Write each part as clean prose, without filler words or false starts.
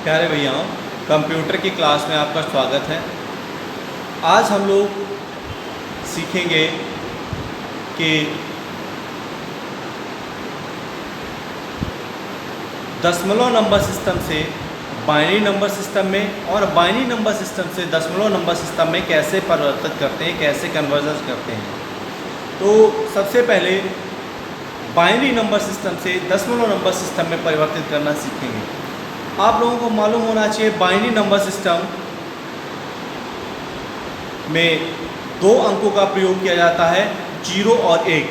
प्यारे भैयाओं, कंप्यूटर की क्लास में आपका स्वागत है। आज हम लोग सीखेंगे कि दशमलव नंबर सिस्टम से बाइनरी नंबर सिस्टम में और बाइनरी नंबर सिस्टम से दशमलव नंबर सिस्टम में कैसे परिवर्तित करते हैं, कैसे कन्वर्जन करते हैं। तो सबसे पहले बाइनरी नंबर सिस्टम से दशमलव नंबर सिस्टम में परिवर्तित करना सीखेंगे। आप लोगों को मालूम होना चाहिए बाइनरी नंबर सिस्टम में दो अंकों का प्रयोग किया जाता है, 0 और 1।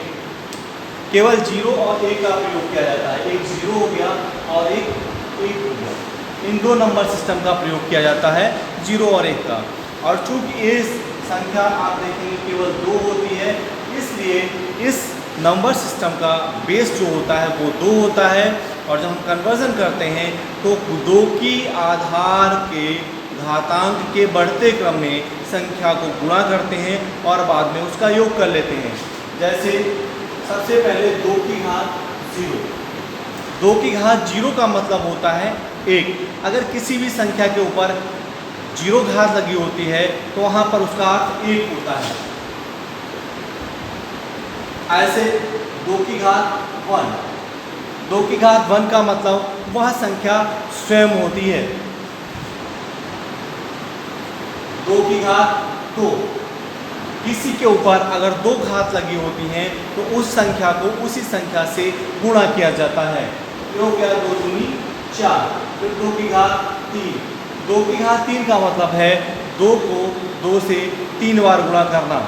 केवल 0 और 1 का प्रयोग किया जाता है। एक 0 हो गया और एक 1 हो गया। इन दो नंबर सिस्टम का प्रयोग किया जाता है, 0 और 1 का। और चूंकि ये संख्या आप देखेंगे केवल 2 होती है, इसलिए इस नंबर सिस्टम का बेस जो होता है वो 2 होता है। और जब हम कन्वर्जन करते हैं तो 2 की आधार के घातांक के बढ़ते क्रम में संख्या को गुणा करते हैं और बाद में उसका योग कर लेते हैं। जैसे सबसे पहले 2 की घात 0। 2 की घात 0 का मतलब होता है 1। अगर किसी भी संख्या के ऊपर 0 घात लगी होती है तो वहाँ पर उसका अर्थ 1 होता है। ऐसे 2 की घात 1। 2 की घात 1 का मतलब वह संख्या स्वयं होती है। 2 की घात 2। किसी के ऊपर अगर 2 घात लगी होती हैं तो उस संख्या को उसी संख्या से गुणा किया जाता है। ये हो गया 2 दूनी 4। फिर 2 की घात 3। 2 की घात 3 का मतलब है 2 को 2 से 3 बार गुणा करना।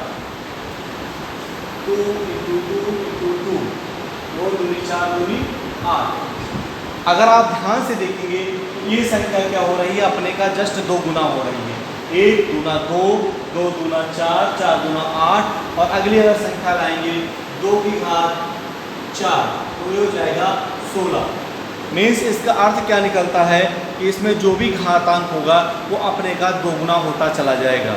2 × 2 × 2। 2 दूनी 4 दूनी 8। अगर आप ध्यान से देखेंगे ये संख्या क्या हो रही है, अपने का जस्ट 2 गुना हो रही है। 1 दूना 2, 2 दूना 4, 4 दूना 8। और अगली अगर संख्या लाएंगे 2 की घात 4 तो ये हो जाएगा 16। मीन्स इसका अर्थ क्या निकलता है कि इसमें जो भी घातांक होगा वो अपने का 2 गुना होता चला जाएगा।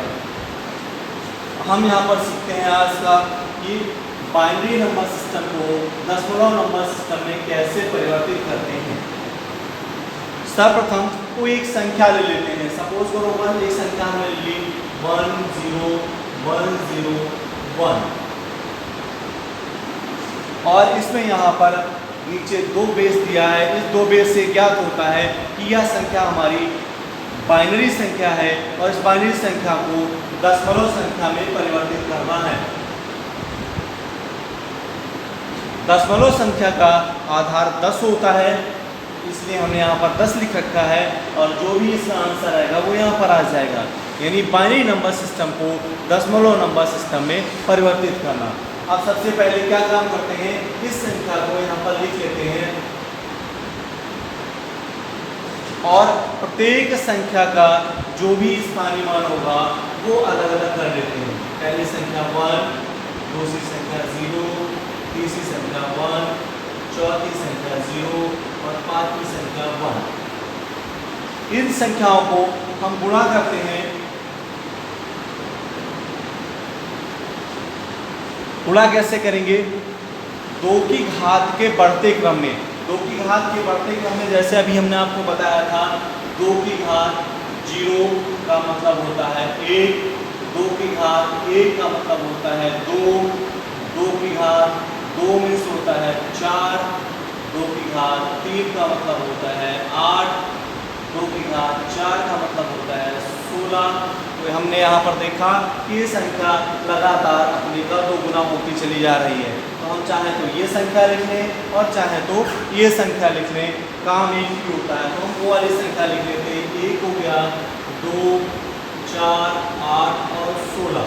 हम यहाँ पर सीखते हैं आज का कि बाइनरी नंबर सिस्टम को दशमलव नंबर सिस्टम में कैसे परिवर्तित करते हैं। सर्वप्रथम कोई एक संख्या ले लेते हैं। सपोज करो 1, एक संख्या हमने ले ली 1 0 1 0 1। और इसमें यहाँ पर नीचे 2 बेस दिया है। इस 2 बेस से ज्ञात होता है कि यह संख्या हमारी बाइनरी संख्या है और इस बाइनरी संख्या को दशमलव संख्या में परिवर्तित करना है। दशमलव संख्या का आधार 10 होता है, इसलिए हमने यहाँ पर 10 लिख रखा है और जो भी इसका आंसर आएगा वो यहाँ पर आ जाएगा। यानी बाइनरी नंबर सिस्टम को दशमलव नंबर सिस्टम में परिवर्तित करना। अब सबसे पहले क्या काम करते हैं, इस संख्या को यहाँ पर लिख लेते हैं और प्रत्येक संख्या का जो भी स्थानीय मान होगा वो अलग अलग कर लेते हैं। पहली संख्या 1, दूसरी संख्या 0, तीसरी संख्या 1, चौथी संख्या 0 और पांचवी संख्या 1। इन संख्याओं को हम गुणा करते हैं। गुणा कैसे करेंगे, 2 की घात के बढ़ते क्रम में। 2 की घात के बढ़ते क्रम में जैसे अभी हमने आपको बताया था, 2 की घात 0 का मतलब होता है 1, 2 की घात 1 का मतलब होता है 2, 2 की घात 2 में से होता है 4, 2 की घात 3 का मतलब होता है 8, 2 की घात 4 का मतलब होता है 16। तो हमने यहाँ पर देखा कि ये संख्या लगातार अपने का 2 गुना होती चली जा रही है। तो हम चाहें तो ये संख्या लिख लें और चाहें तो ये संख्या लिख लें, काम एक ही होता है। तो हम वो वाली संख्या लिख लेते हैं। 1 हो गया, 2, 4, 8 और 16।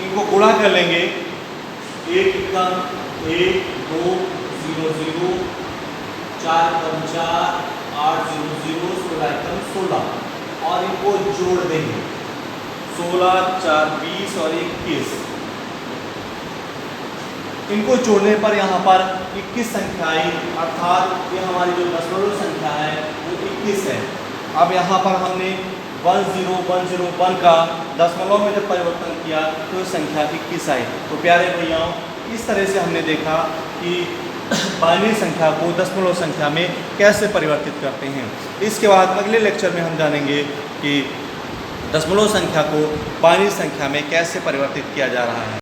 इनको गुणा कर लेंगे। 1 एकम 1, 2 0 0, 4 एकम 4, 8 0 0, 16 एकम 16 और इनको जोड़ देंगे। 16 4 20 और 21। इनको जोड़ने पर यहाँ पर 21 संख्या आई, अर्थात ये हमारी जो दशमलव संख्या है वो 21 है। अब यहाँ पर हमने 10101 का दशमलव में जब परिवर्तन किया तो संख्या 21 आई। तो प्यारे भैयाओं, इस तरह से हमने देखा कि बाइनरी संख्या को दशमलव संख्या में कैसे परिवर्तित करते हैं। इसके बाद अगले लेक्चर में हम जानेंगे कि दशमलव संख्या को बाइनरी संख्या में कैसे परिवर्तित किया जा रहा है।